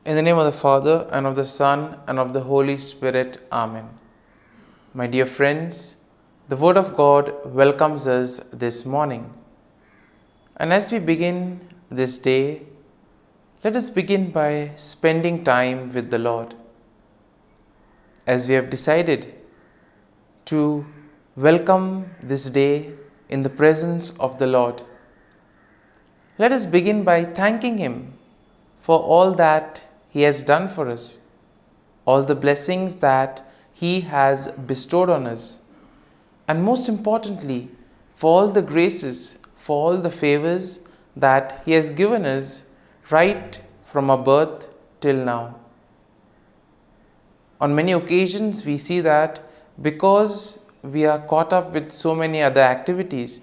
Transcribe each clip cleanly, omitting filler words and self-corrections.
In the name of the Father, and of the Son, and of the Holy Spirit. Amen. My dear friends, the Word of God welcomes us this morning. And as we begin this day, let us begin by spending time with the Lord. As we have decided to welcome this day in the presence of the Lord, let us begin by thanking Him for all that He has done for us, all the blessings that He has bestowed on us, and most importantly, for all the graces, for all the favors that He has given us right from our birth till now. On many occasions, we see that because we are caught up with so many other activities,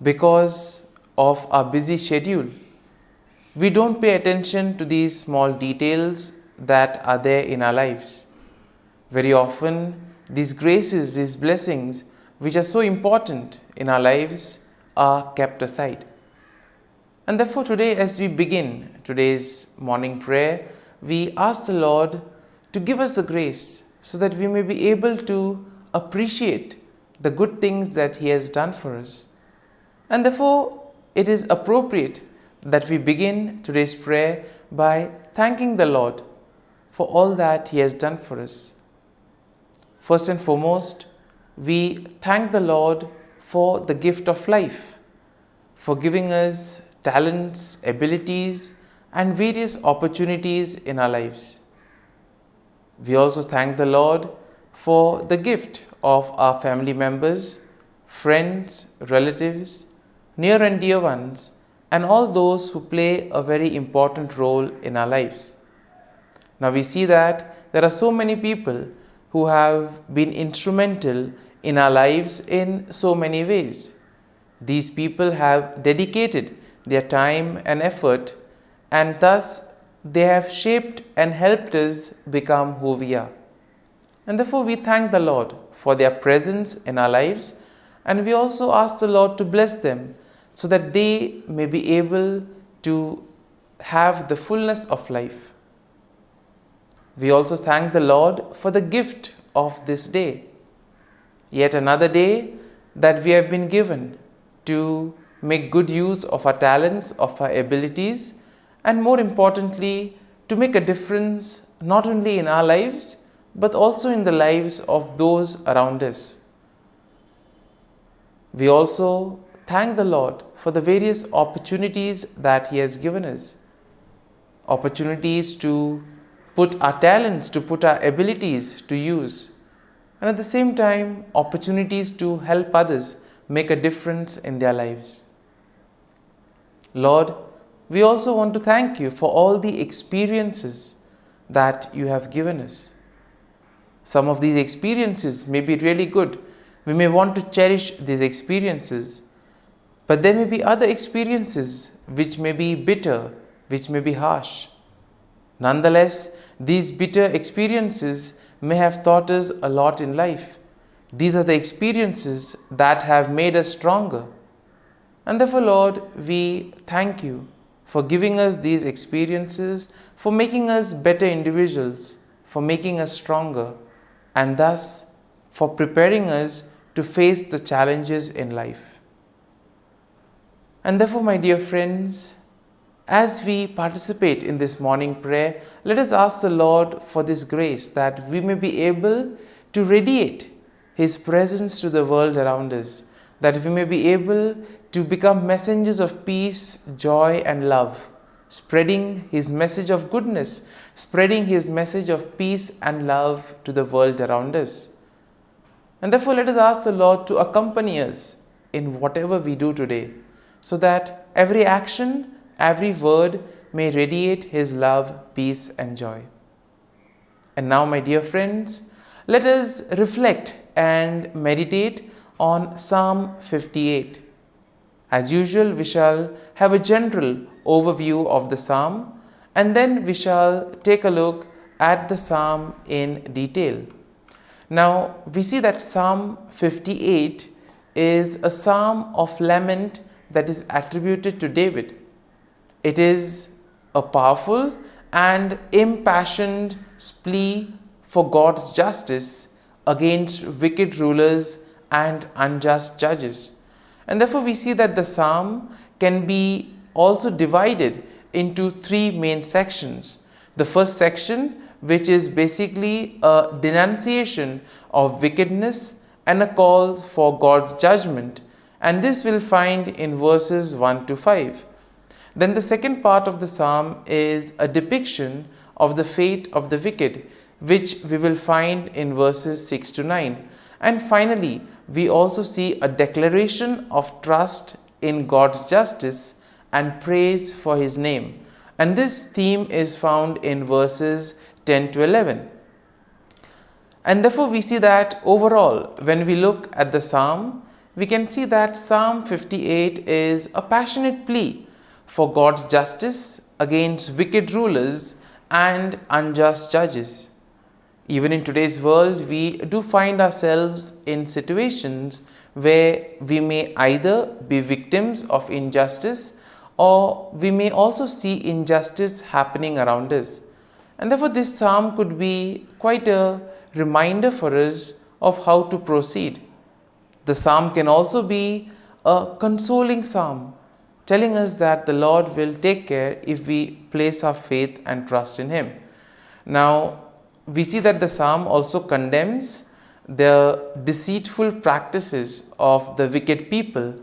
because of our busy schedule, we don't pay attention to these small details that are there in our lives. Very often, these graces, these blessings, which are so important in our lives, are kept aside. And therefore today, as we begin today's morning prayer, we ask the Lord to give us the grace so that we may be able to appreciate the good things that He has done for us. And therefore, it is appropriate that we begin today's prayer by thanking the Lord for all that He has done for us. First and foremost, we thank the Lord for the gift of life, for giving us talents, abilities, and various opportunities in our lives. We also thank the Lord for the gift of our family members, friends, relatives, near and dear ones, and all those who play a very important role in our lives. Now we see that there are so many people who have been instrumental in our lives in so many ways. These people have dedicated their time and effort, and thus they have shaped and helped us become who we are. And therefore we thank the Lord for their presence in our lives, and we also ask the Lord to bless them so that they may be able to have the fullness of life. We also thank the Lord for the gift of this day, yet another day that we have been given to make good use of our talents, of our abilities, and more importantly, to make a difference not only in our lives, but also in the lives of those around us. We also thank the Lord for the various opportunities that He has given us. Opportunities to put our talents, to put our abilities to use. And at the same time, opportunities to help others make a difference in their lives. Lord, we also want to thank You for all the experiences that You have given us. Some of these experiences may be really good. We may want to cherish these experiences. But there may be other experiences which may be bitter, which may be harsh. Nonetheless, these bitter experiences may have taught us a lot in life. These are the experiences that have made us stronger. And therefore, Lord, we thank You for giving us these experiences, for making us better individuals, for making us stronger, and thus for preparing us to face the challenges in life. And therefore, my dear friends, as we participate in this morning prayer, let us ask the Lord for this grace that we may be able to radiate His presence to the world around us, that we may be able to become messengers of peace, joy, and love, spreading His message of goodness, spreading His message of peace and love to the world around us. And therefore, let us ask the Lord to accompany us in whatever we do today, so that every action, every word may radiate His love, peace, and joy. And now, my dear friends, let us reflect and meditate on Psalm 58. As usual, we shall have a general overview of the psalm, and then we shall take a look at the psalm in detail. Now, we see that Psalm 58 is a psalm of lament that is attributed to David. It is a powerful and impassioned plea for God's justice against wicked rulers and unjust judges. And therefore we see that the psalm can be also divided into three main sections. The first section, which is basically a denunciation of wickedness and a call for God's judgment, and this we'll find in verses 1 to 5. Then the second part of the psalm is a depiction of the fate of the wicked, which we will find in verses 6 to 9. And finally, we also see a declaration of trust in God's justice and praise for His name. And this theme is found in verses 10 to 11. And therefore we see that overall, when we look at the psalm, we can see that Psalm 58 is a passionate plea for God's justice against wicked rulers and unjust judges. Even in today's world, we do find ourselves in situations where we may either be victims of injustice, or we may also see injustice happening around us. And therefore this psalm could be quite a reminder for us of how to proceed. The psalm can also be a consoling psalm, telling us that the Lord will take care if we place our faith and trust in Him. Now, we see that the psalm also condemns the deceitful practices of the wicked people,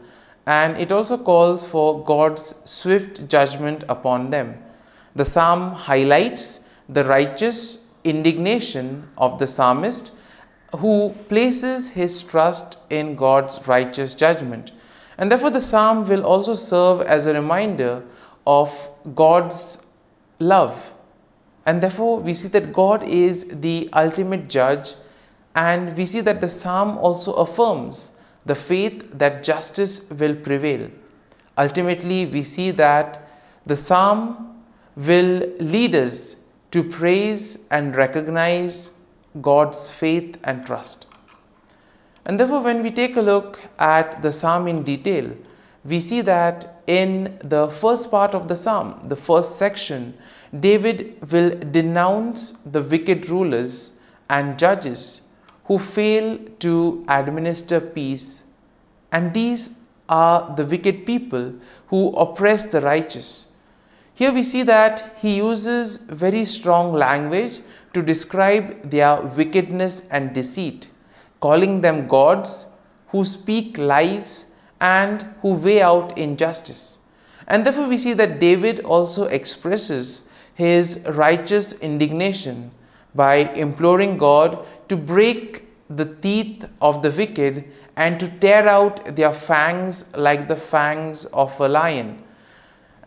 and it also calls for God's swift judgment upon them. The psalm highlights the righteous indignation of the psalmist, who places his trust in God's righteous judgment. And therefore the psalm will also serve as a reminder of God's love. And therefore we see that God is the ultimate judge, and we see that the psalm also affirms the faith that justice will prevail. Ultimately we see that the psalm will lead us to praise and recognize God's faith and trust. And therefore when we take a look at the psalm in detail, we see that in the first part of the psalm, the first section, David will denounce the wicked rulers and judges who fail to administer peace. And these are the wicked people who oppress the righteous. Here we see that he uses very strong language to describe their wickedness and deceit, calling them gods who speak lies and who weigh out injustice. And therefore we see that David also expresses his righteous indignation by imploring God to break the teeth of the wicked and to tear out their fangs like the fangs of a lion.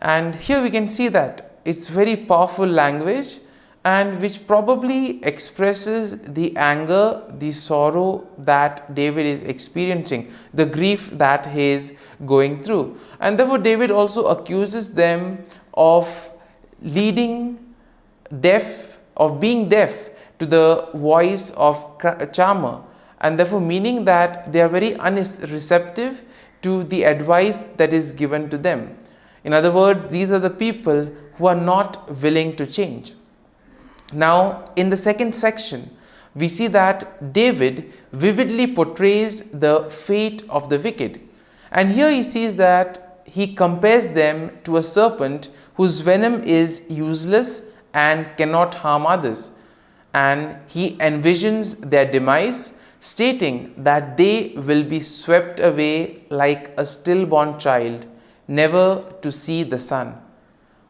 And here we can see that it's very powerful language, and which probably expresses the anger, the sorrow that David is experiencing, the grief that he is going through. And therefore David also accuses them of being deaf to the voice of charmer, and therefore meaning that they are very unreceptive to the advice that is given to them. In other words, these are the people who are not willing to change. Now, in the second section, we see that David vividly portrays the fate of the wicked. And here he sees that he compares them to a serpent whose venom is useless and cannot harm others. And he envisions their demise, stating that they will be swept away like a stillborn child, never to see the sun.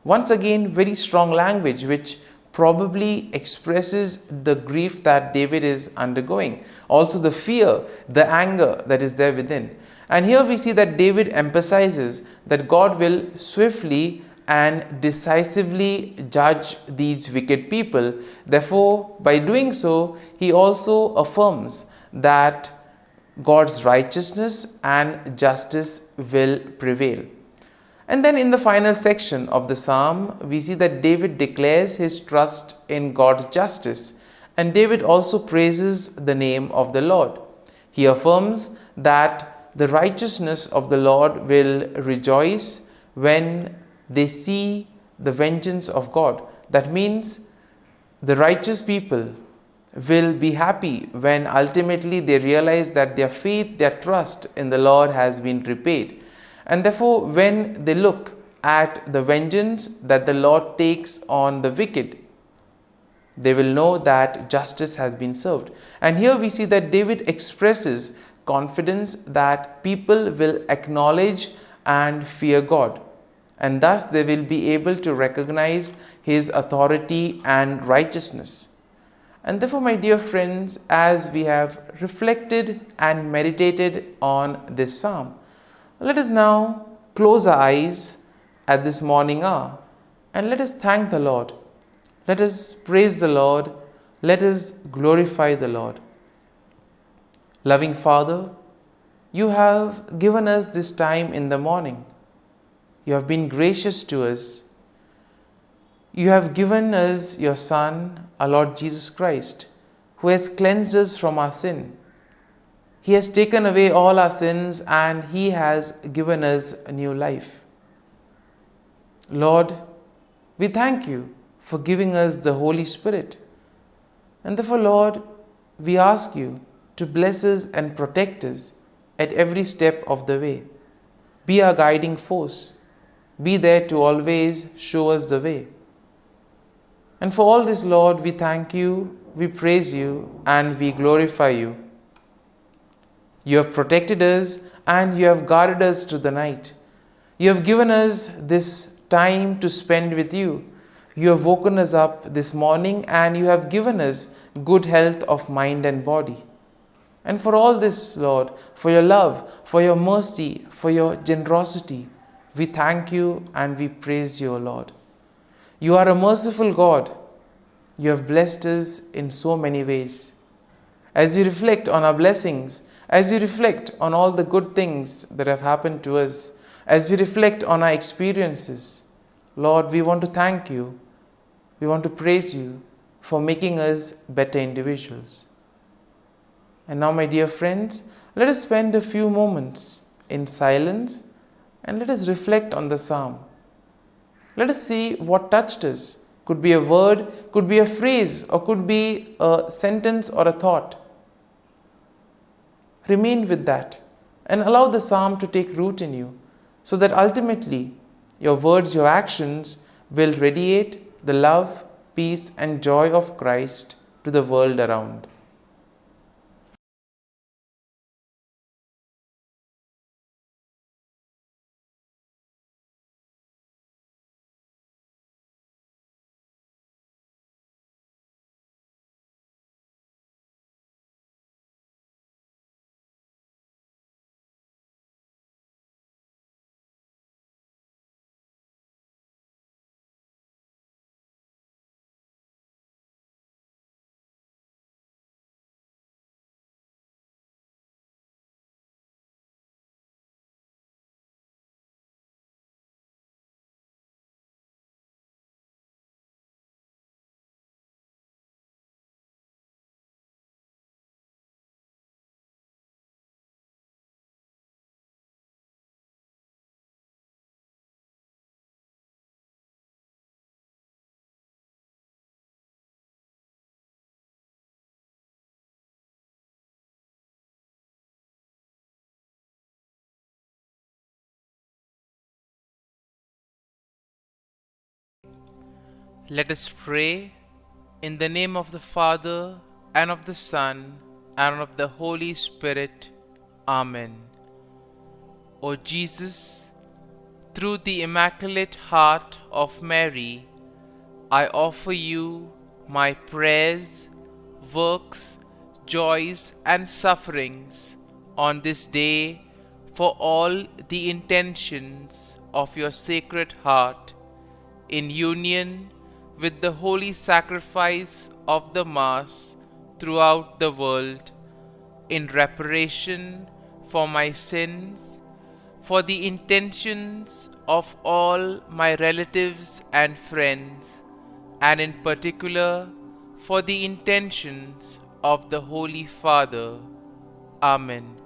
Once again, very strong language which probably expresses the grief that David is undergoing, also the fear, the anger that is there within. And here we see that David emphasizes that God will swiftly and decisively judge these wicked people. Therefore, by doing so, he also affirms that God's righteousness and justice will prevail. And then in the final section of the psalm, we see that David declares his trust in God's justice, and David also praises the name of the Lord. He affirms that the righteousness of the Lord will rejoice when they see the vengeance of God, That means the righteous people will be happy when ultimately they realize that their faith, their trust in the Lord has been repaid. And therefore, when they look at the vengeance that the Lord takes on the wicked, they will know that justice has been served. And here we see that David expresses confidence that people will acknowledge and fear God, and thus they will be able to recognize his authority and righteousness. And therefore, my dear friends, as we have reflected and meditated on this psalm, let us now close our eyes at this morning hour and let us thank the Lord. Let us praise the Lord. Let us glorify the Lord. Loving Father, you have given us this time in the morning. You have been gracious to us. You have given us your Son, our Lord Jesus Christ, who has cleansed us from our sin. He has taken away all our sins and He has given us a new life. Lord, we thank you for giving us the Holy Spirit. And therefore, Lord, we ask you to bless us and protect us at every step of the way. Be our guiding force. Be there to always show us the way. And for all this, Lord, we thank you, we praise you, and we glorify you. You have protected us and you have guarded us through the night. You have given us this time to spend with you. You have woken us up this morning and you have given us good health of mind and body. And for all this, Lord, for your love, for your mercy, for your generosity, we thank you and we praise you, O Lord. You are a merciful God. You have blessed us in so many ways. As you reflect on our blessings, as you reflect on all the good things that have happened to us, as we reflect on our experiences, Lord, we want to thank you. We want to praise you for making us better individuals. And now, my dear friends, let us spend a few moments in silence and let us reflect on the psalm. Let us see what touched us. Could be a word, could be a phrase, or could be a sentence or a thought. Remain with that and allow the psalm to take root in you so that ultimately your words, your actions will radiate the love, peace, and joy of Christ to the world around. Let us pray in the name of the Father, and of the Son, and of the Holy Spirit. Amen. O Jesus, through the Immaculate Heart of Mary, I offer you my prayers, works, joys, and sufferings on this day for all the intentions of your Sacred Heart, in union with the holy sacrifice of the Mass throughout the world, in reparation for my sins, for the intentions of all my relatives and friends, and in particular for the intentions of the Holy Father. Amen.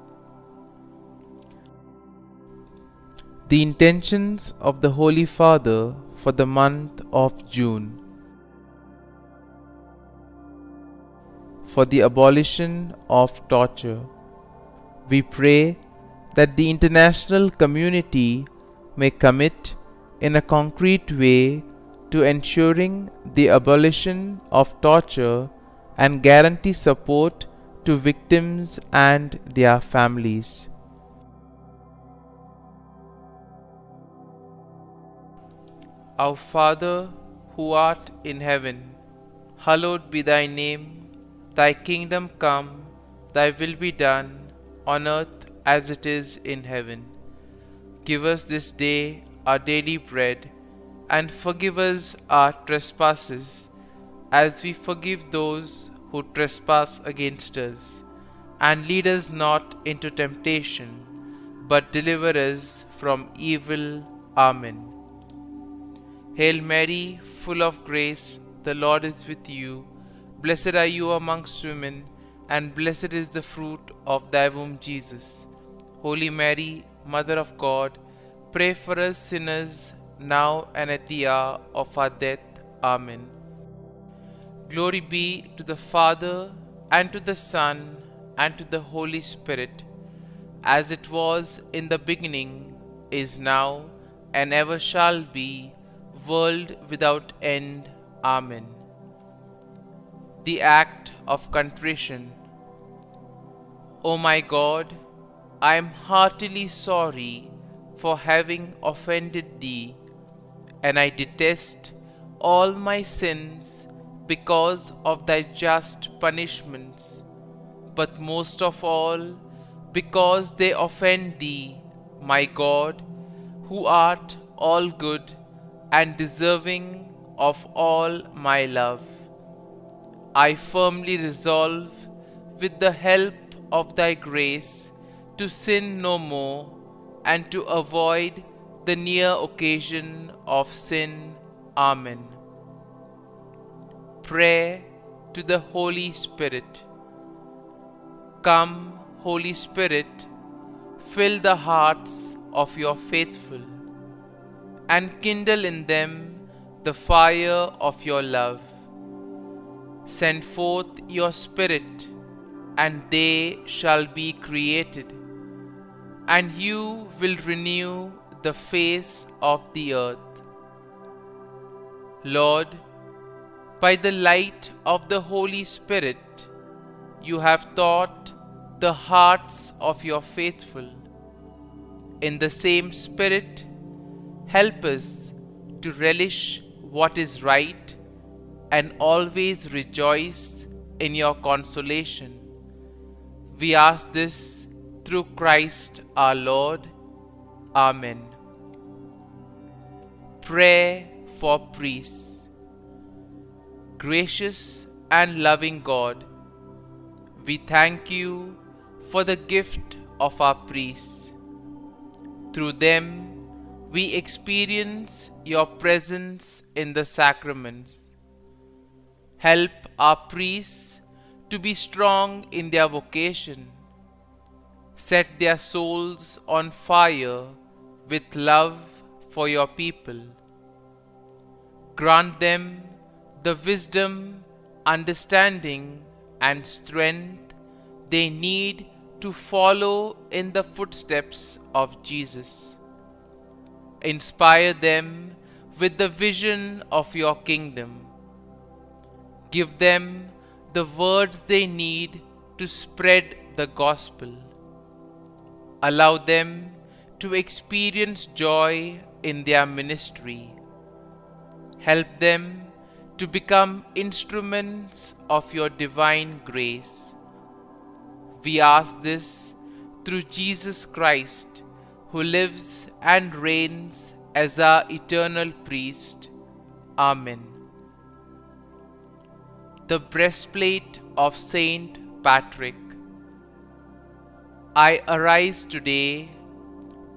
The intentions of the Holy Father for the month of June. for the abolition of torture. We pray that the international community may commit in a concrete way to ensuring the abolition of torture and guarantee support to victims and their families. Our Father, who art in heaven, hallowed be thy name. Thy kingdom come, thy will be done, on earth as it is in heaven. Give us this day our daily bread, and forgive us our trespasses, as we forgive those who trespass against us. And lead us not into temptation, but deliver us from evil. Amen. Hail Mary, full of grace, the Lord is with you. Blessed are you amongst women, and blessed is the fruit of thy womb, Jesus. Holy Mary, Mother of God, pray for us sinners, now and at the hour of our death. Amen. Glory be to the Father, and to the Son, and to the Holy Spirit, as it was in the beginning, is now, and ever shall be, world without end. Amen. The Act of Contrition. O my God, I am heartily sorry for having offended Thee, and I detest all my sins because of Thy just punishments, but most of all because they offend Thee, my God, who art all good and deserving of all my love. I firmly resolve, with the help of Thy grace, to sin no more, and to avoid the near occasion of sin. Amen. Prayer to the Holy Spirit. Come, Holy Spirit, fill the hearts of your faithful, and kindle in them the fire of your love. Send forth your Spirit, and they shall be created, and you will renew the face of the earth. Lord, by the light of the Holy Spirit, you have taught the hearts of your faithful. In the same Spirit, help us to relish what is right and always rejoice in your consolation. We ask this through Christ our Lord. Amen. Prayer for priests. Gracious and loving God, we thank you for the gift of our priests. Through them, we experience your presence in the sacraments. Help our priests to be strong in their vocation. Set their souls on fire with love for your people. Grant them the wisdom, understanding, and strength they need to follow in the footsteps of Jesus. Inspire them with the vision of your kingdom. Give them the words they need to spread the gospel. Allow them to experience joy in their ministry. Help them to become instruments of your divine grace. We ask this through Jesus Christ, who lives and reigns as our eternal priest. Amen. The breastplate of Saint Patrick. I arise today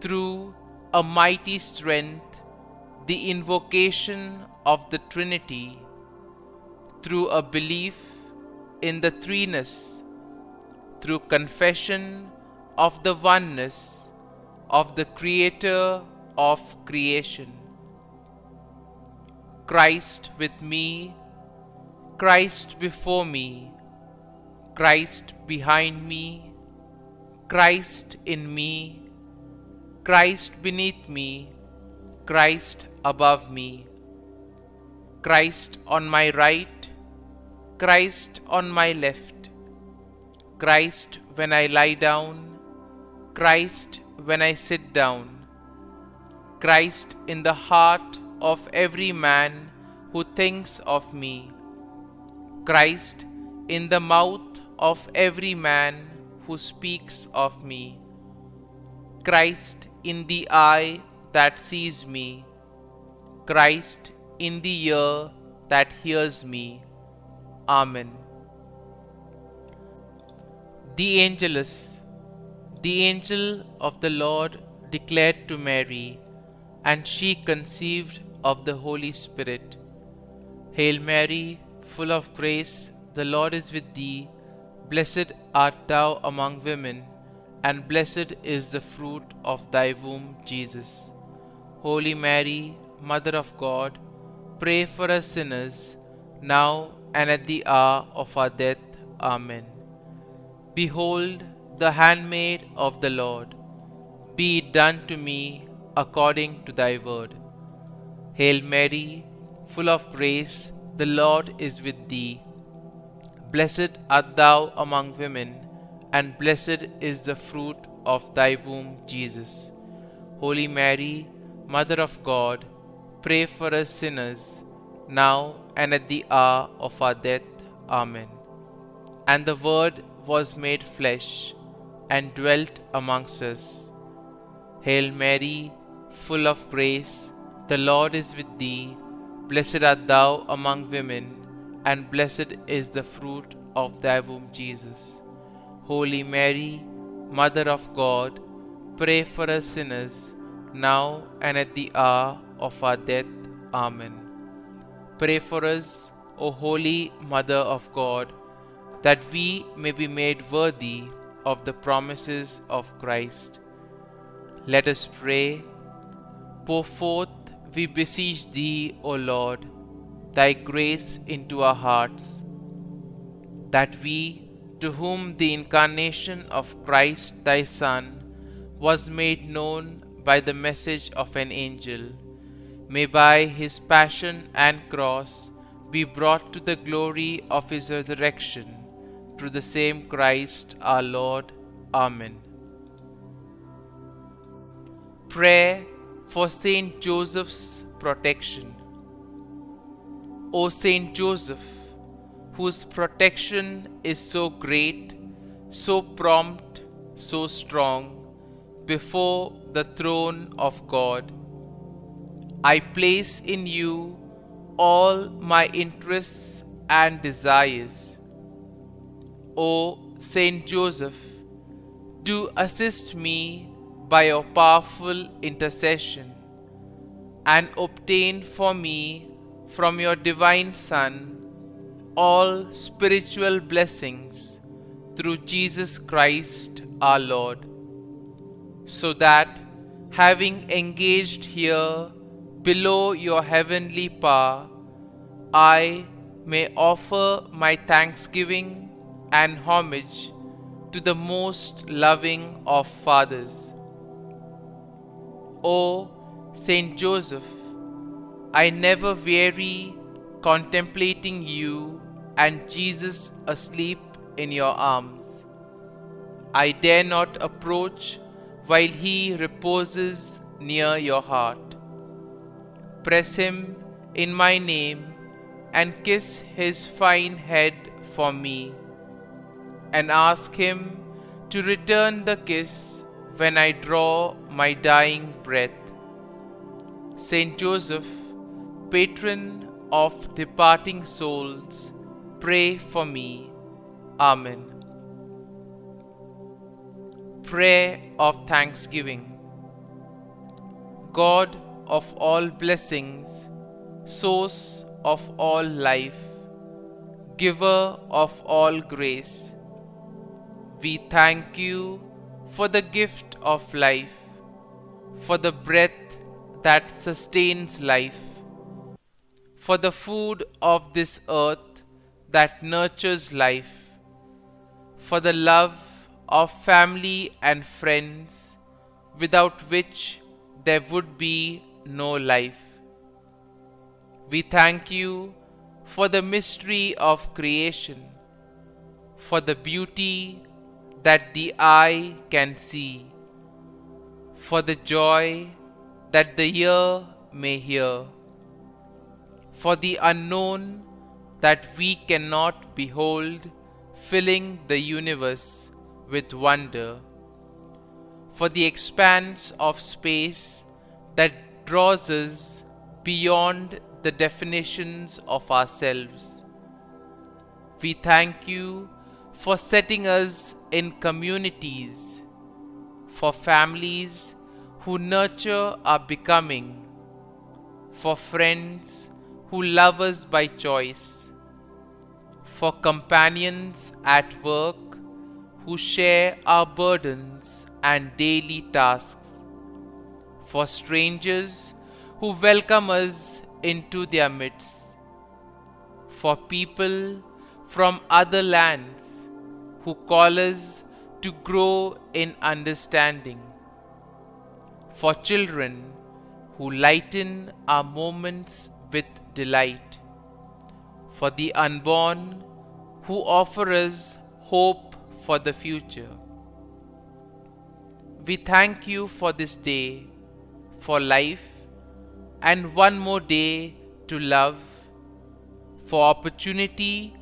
through a mighty strength, the invocation of the Trinity, through a belief in the threeness, through confession of the oneness of the Creator of creation. Christ with me, Christ before me, Christ behind me, Christ in me, Christ beneath me, Christ above me, Christ on my right, Christ on my left, Christ when I lie down, Christ when I sit down, Christ in the heart of every man who thinks of me, Christ in the mouth of every man who speaks of me, Christ in the eye that sees me, Christ in the ear that hears me. Amen. The Angelus. The angel of the Lord declared to Mary, and she conceived of the Holy Spirit. Hail Mary, full of grace, the Lord is with thee. Blessed art thou among women, and blessed is the fruit of thy womb, Jesus. Holy Mary, Mother of God, pray for us sinners, now and at the hour of our death. Amen. Behold, the handmaid of the Lord. Be it done to me according to thy word. Hail Mary, full of grace, the Lord is with thee. Blessed art thou among women, and blessed is the fruit of thy womb, Jesus. Holy Mary, Mother of God, pray for us sinners, now and at the hour of our death. Amen. And the Word was made flesh, and dwelt amongst us. Hail Mary, full of grace, the Lord is with thee. Blessed art thou among women, and blessed is the fruit of thy womb, Jesus. Holy Mary, Mother of God, pray for us sinners, now and at the hour of our death. Amen. Pray for us, O Holy Mother of God, that we may be made worthy of the promises of Christ. Let us pray. Pour forth, we beseech thee, O Lord, thy grace into our hearts, that we, to whom the incarnation of Christ thy Son was made known by the message of an angel, may by his passion and cross be brought to the glory of his resurrection, through the same Christ our Lord. Amen. Prayer for Saint Joseph's protection. O Saint Joseph, whose protection is so great, so prompt, so strong, before the throne of God, I place in you all my interests and desires. O Saint Joseph, do assist me by your powerful intercession, and obtain for me from your divine Son all spiritual blessings through Jesus Christ our Lord, so that, having engaged here below your heavenly power, I may offer my thanksgiving and homage to the most loving of fathers. O Saint Joseph, I never weary contemplating you and Jesus asleep in your arms. I dare not approach while he reposes near your heart. Press him in my name and kiss his fine head for me, and ask him to return the kiss when I draw my dying breath. Saint Joseph, patron of departing souls, pray for me. Amen. Prayer of Thanksgiving. God of all blessings, source of all life, giver of all grace, we thank you for the gift of life, for the breath that sustains life, for the food of this earth that nurtures life, for the love of family and friends, without which there would be no life. We thank you for the mystery of creation, for the beauty that the eye can see, for the joy that the ear may hear, for the unknown that we cannot behold, filling the universe with wonder, for the expanse of space that draws us beyond the definitions of ourselves. We thank you for setting us in communities, for families who nurture our becoming, for friends who love us by choice, for companions at work who share our burdens and daily tasks, for strangers who welcome us into their midst, for people from other lands who call us to grow in understanding, for children who lighten our moments with delight, for the unborn who offer us hope for the future. We thank you for this day, for life, and one more day to love, for opportunity,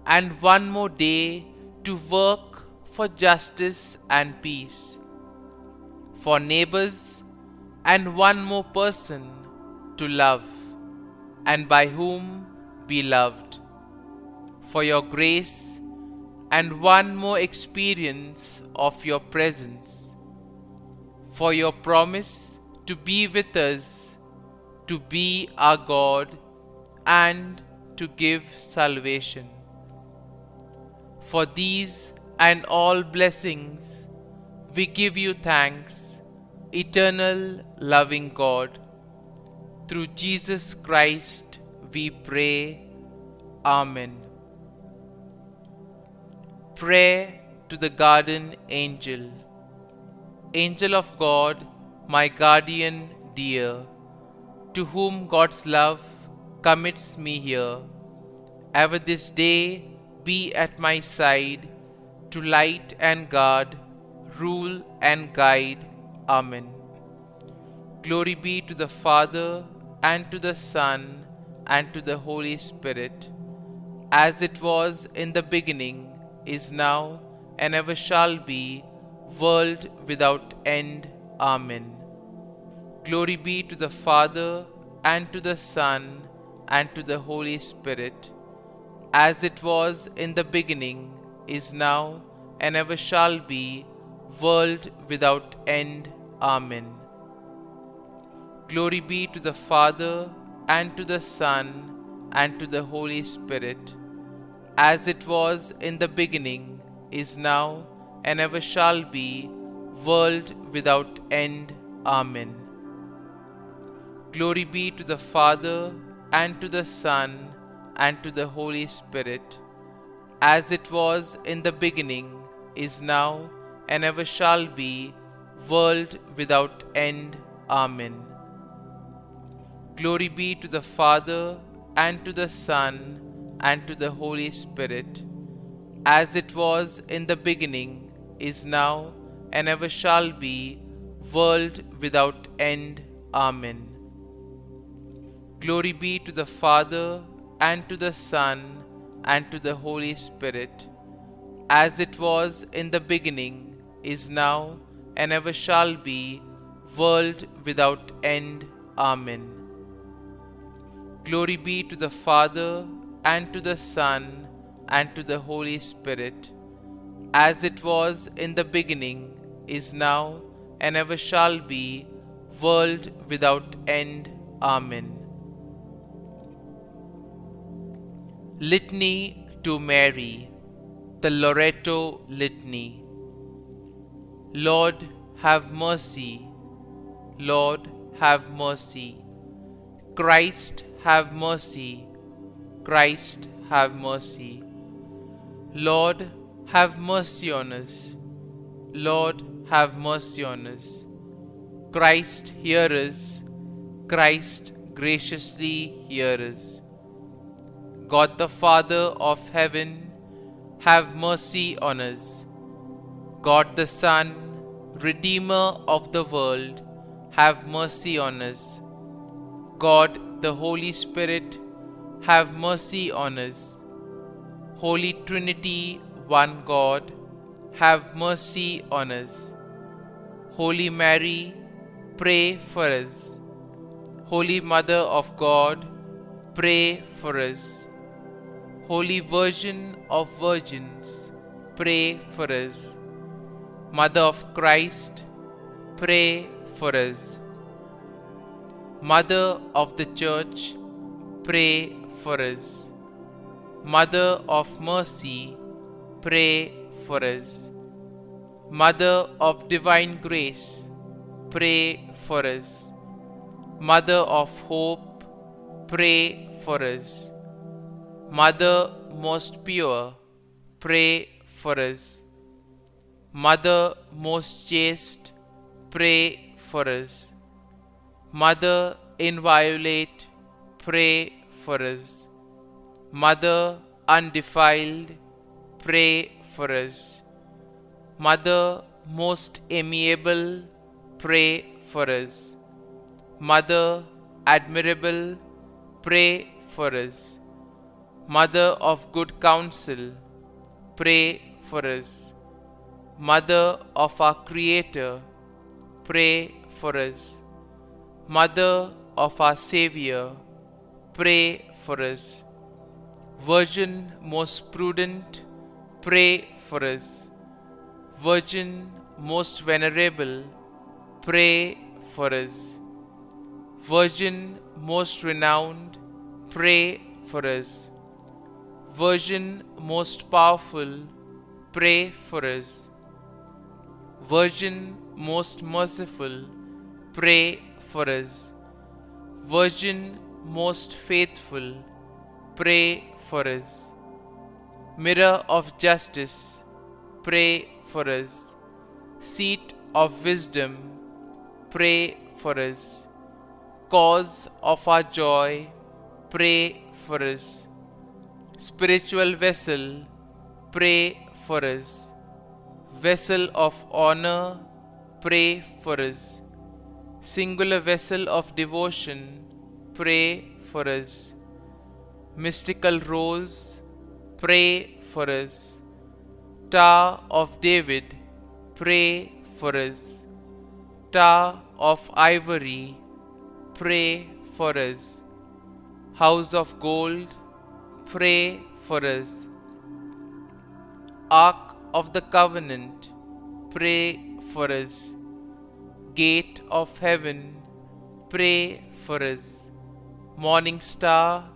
and one more day to work for justice and peace, for neighbors, and one more person to love, and by whom be loved, for your grace, and one more experience of your presence, for your promise to be with us, to be our God, and to give salvation. For these and all blessings, we give you thanks, eternal loving God. Through Jesus Christ we pray. Amen. Prayer to the Guardian Angel. Angel of God, my guardian dear, to whom God's love commits me here, ever this day be at my side, to light and guard, rule and guide. Amen. Glory be to the Father, and to the Son, and to the Holy Spirit, as it was in the beginning, is now, and ever shall be, world without end. Amen. Glory be to the Father, and to the Son, and to the Holy Spirit, as it was in the beginning, is now, and ever shall be, world without end. Amen. Glory be to the Father, and to the Son, and to the Holy Spirit, as it was in the beginning, is now, and ever shall be, world without end. Amen. Glory be to the Father, and to the Son, and to the Holy Spirit, as it was in the beginning, is now, and ever shall be, world without end. Amen. Glory be to the Father, and to the Son, and to the Holy Spirit, as it was in the beginning, is now, and ever shall be, world without end. Amen. Glory be to the Father, and to the Son, and to the Holy Spirit, as it was in the beginning, is now, and ever shall be, world without end. Amen. Glory be to the Father, and to the Son, and to the Holy Spirit, as it was in the beginning, is now, and ever shall be, world without end. Amen. Litany to Mary, the Loreto Litany. Lord, have mercy. Lord, have mercy. Christ, have mercy. Christ, have mercy. Lord, have mercy on us. Lord, have mercy on us. Christ, hear us. Christ, graciously hear us. God the Father of heaven, have mercy on us. God the Son, Redeemer of the world, have mercy on us. God the Holy Spirit, have mercy on us. Holy Trinity, one God, have mercy on us. Holy Mary, pray for us. Holy Mother of God, pray for us. Holy Virgin of Virgins, pray for us. Mother of Christ, pray for us. Mother of the Church, pray for us. Mother of Mercy, pray for us. Mother of Divine Grace, pray for us. Mother of Hope, pray for us. Mother most pure, pray for us. Mother most chaste, pray for us. Mother inviolate, pray for us. Mother undefiled, pray for us. Mother most amiable, pray for us. Mother admirable, pray for us. Mother of good counsel, pray for us. Mother of our Creator, pray for us. Mother of our Savior, pray for us. Virgin most prudent, pray for us. Virgin most venerable, pray for us. Virgin most renowned, pray for us. Virgin most powerful, pray for us. Virgin most merciful, pray for us. Virgin most faithful, pray for us. Mirror of justice, pray for us. Seat of wisdom, pray for us. Cause of our joy, pray for us. Spiritual vessel, pray for us. Vessel of honor, pray for us. Singular vessel of devotion, pray for us. Mystical rose, pray for us. Tower of David, pray for us. Tower of ivory, pray for us. House of gold, pray for us. Ark of the Covenant, pray for us. Gate of heaven, pray for us. Morning star,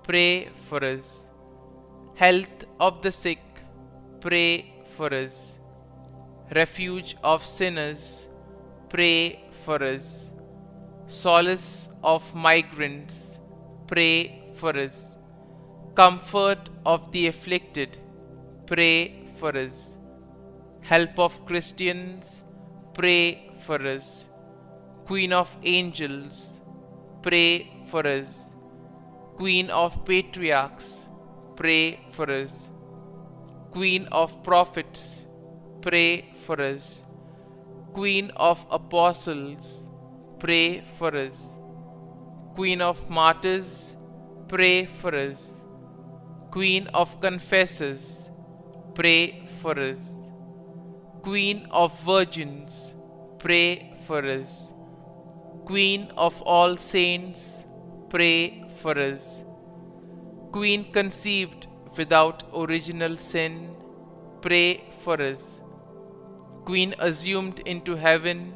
pray for us. Health of the sick, pray for us. Refuge of sinners, pray for us. Solace of migrants, pray for us. Comfort of the afflicted, pray for us. Help of Christians, pray for us. Queen of angels, pray for us. Queen of patriarchs, pray for us. Queen of prophets, pray for us. Queen of apostles, pray for us. Queen of martyrs, pray for us. Queen of confessors, pray for us. Queen of virgins, pray for us. Queen of all saints, pray for us. Queen conceived without original sin, pray for us. Queen assumed into heaven,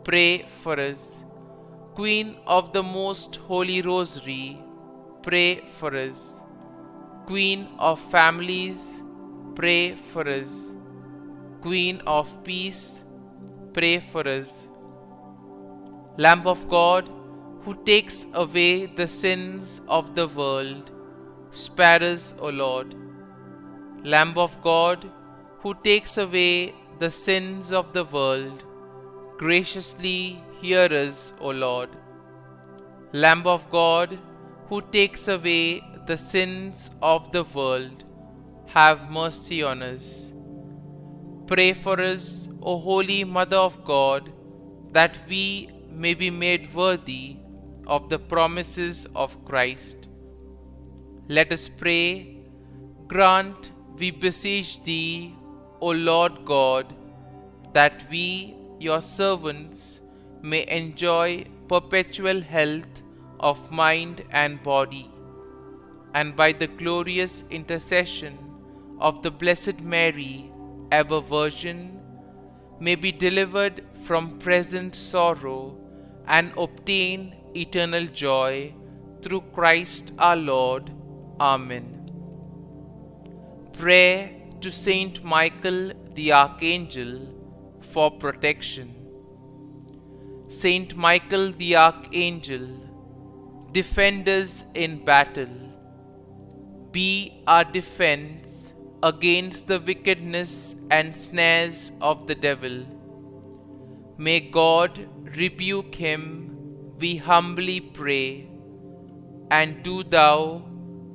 pray for us. Queen of the Most Holy Rosary, pray for us. Queen of families, pray for us. Queen of peace, pray for us. Lamb of God, who takes away the sins of the world, spare us, O Lord. Lamb of God, who takes away the sins of the world, graciously hear us, O Lord. Lamb of God, who takes away the sins of the world, have mercy on us. Pray for us, O Holy Mother of God, that we may be made worthy of the promises of Christ. Let us pray. Grant, we beseech Thee, O Lord God, that we, Your servants, may enjoy perpetual health of mind and body, and by the glorious intercession of the Blessed Mary, ever Virgin, may be delivered from present sorrow and obtain eternal joy through Christ our Lord. Amen. Prayer to Saint Michael the Archangel for protection. Saint Michael the Archangel, defend us in battle. Be our defense against the wickedness and snares of the devil. May God rebuke him, we humbly pray. And do Thou,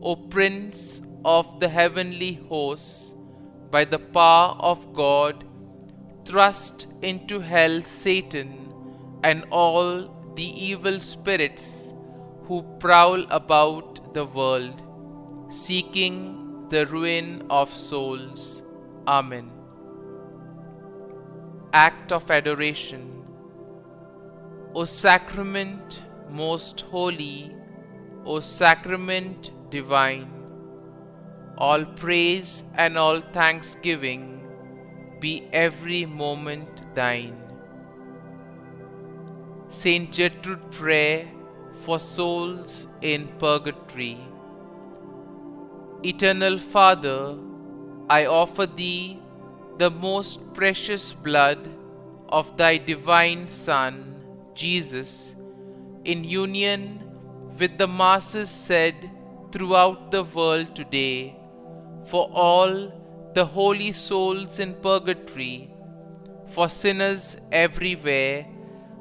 O Prince of the heavenly hosts, by the power of God, thrust into hell Satan and all the evil spirits who prowl about the world, seeking the ruin of souls. Amen. Act of Adoration. O Sacrament most holy, O Sacrament divine, all praise and all thanksgiving be every moment Thine. Saint Gertrude Prayer for souls in purgatory. Eternal Father, I offer Thee the most precious blood of Thy divine Son, Jesus, in union with the masses said throughout the world today, for all the holy souls in purgatory, for sinners everywhere,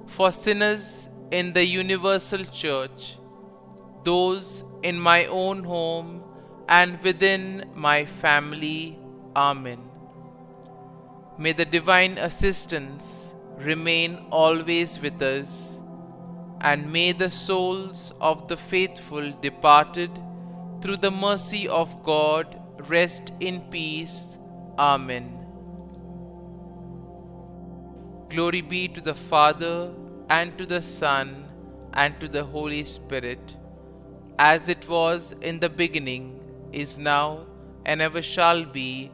for sinners in the universal church, those in my own home and within my family. Amen. May the divine assistance remain always with us, and may the souls of the faithful departed through the mercy of God rest in peace. Amen. Glory be to the Father, and to the Son, and to the Holy Spirit, as it was in the beginning, is now, and ever shall be,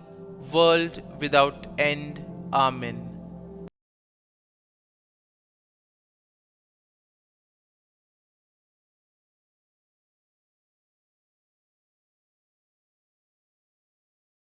world without end. Amen.